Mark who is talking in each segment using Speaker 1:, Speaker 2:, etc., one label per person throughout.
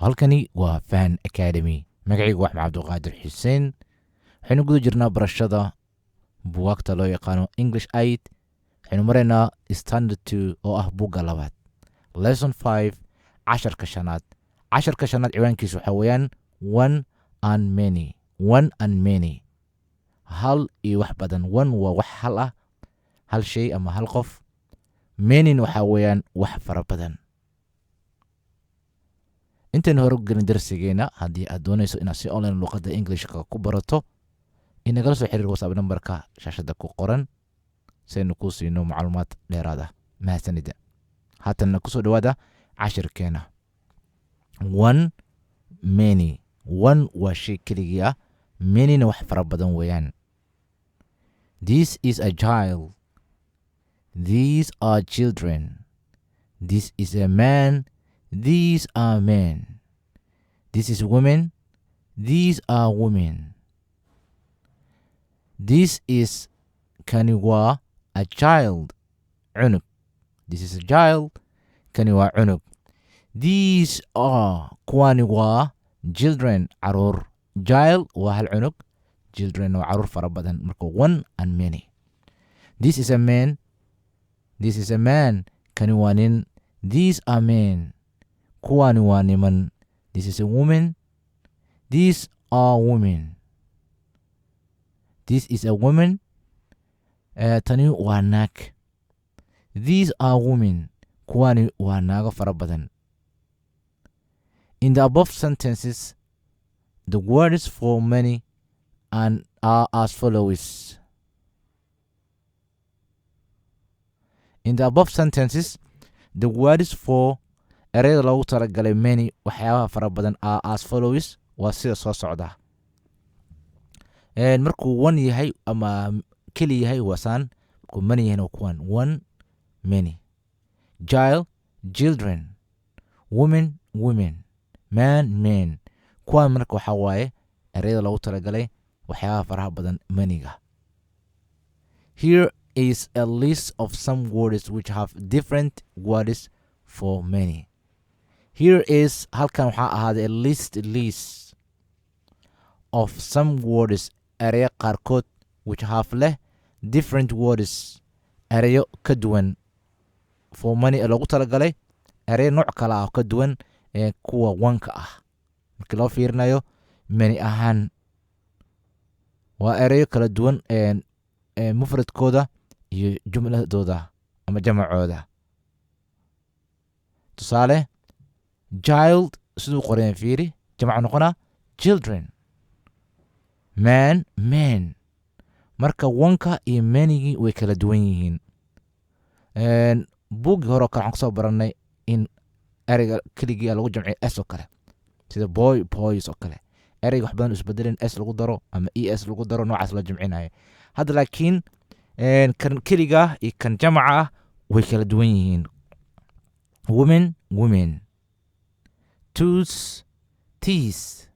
Speaker 1: halkani waa Fan Academy. magacaygu waa Cabduqaadir Xuseen. waxaynu guda jirnaa barashada buugaagta loo yaqaano English 8. waxaynu maraynaa Standard 2 oo ah buugga labaad. Lesson 5 casharka shanaad. casharka shanaad ciwaankiisu waxaa weeyaan one and many. one and many. hal iyo wax badan. one waa wax hal ah, hal shay ama hal qof. many waxaa weeyaan wax fara badan. intaynu hore gelin darsigeena, haddii aad doonayso inaad si online luqadda Englishka ku barato, inagala soo xiriir WhatsApp nambarka shaashada ku qoran si aynu kuu siino macluumaad dheeraad ah. mahadsanida. haatanna kusoo dhawaada cashirkeena. one many. one waa shay keligii ah, manyna wax fara badan weeyaan. This is a child. These are children. This is a man. These are men. This is women. These are women. This is kani waa a child. cunug. This is a child. kani waa cunug. These are kuwani waa children. caruur. Child waa hal cunug. Children waa caruur fara badan. marka one and many. This is a man. This is a man. kani waa nin. These are men. kuwani waa niman. This is a woman. These are women. This is a woman. tani waa naag. These are women. kuwani waa naago fara badan. In the above sentences, the words for many and are as follows. In the above sentences, the words for ereyada loogu talagalay many waxyaabaha fara badan are as follows waa sida soo socda. markuu one yahay ama keli yahay waa saan, markuu many yahayna waa kuwan. one many. Child children. Woman women. Man men. kuwan marka waxaa waaye ereyada loogu talagalay waxyaabaha faraha badan maniga. Here is a list of some words which have different words for many. Here is halkan waxaa ahaaday a list of some words ereyo qaarkood which have leh different words ereyo ka duwan for many ee loogu talagalay ereyo nooc kale ah ka duwan ee kuwa wanka ah. markii loo fiirinayo many ahaan waa ereyo kala duwan mufradkooda iyo jumladooda ama jamacooda. tusaale, child siduu qoreen fiiri, jamac noqona children. Man men. marka wanka iyo manigii way kala duwan yihiin. buuggii hore oo kale waxaan kusoo baranay in ereyga keligii lagu jamciyo s oo kale, sida boy boys oo kale. ereyga wax badan isbedeleen s lagu daro ama es lagu daro, noocaas la jamcinayo. hadda laakiin kan keliga iyo kan jamaca ah way kala duwan yihiin. women women. tools teas.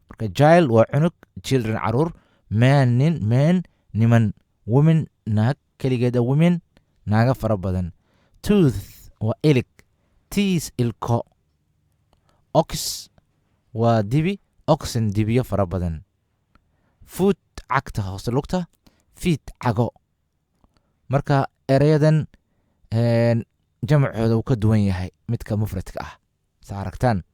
Speaker 1: marka child waa cunug, children caruur, man nin, man niman, women naag keligeeda, women naaga fara badan. tooth waa ilig, teas ilko, ox waa dibi, oxen dibiyo fara badan. foot cagta hoose lugta, feet cago. marka ereyadan jamacooda uu ka duwan yahay midka mufradka ah. sa aragtaan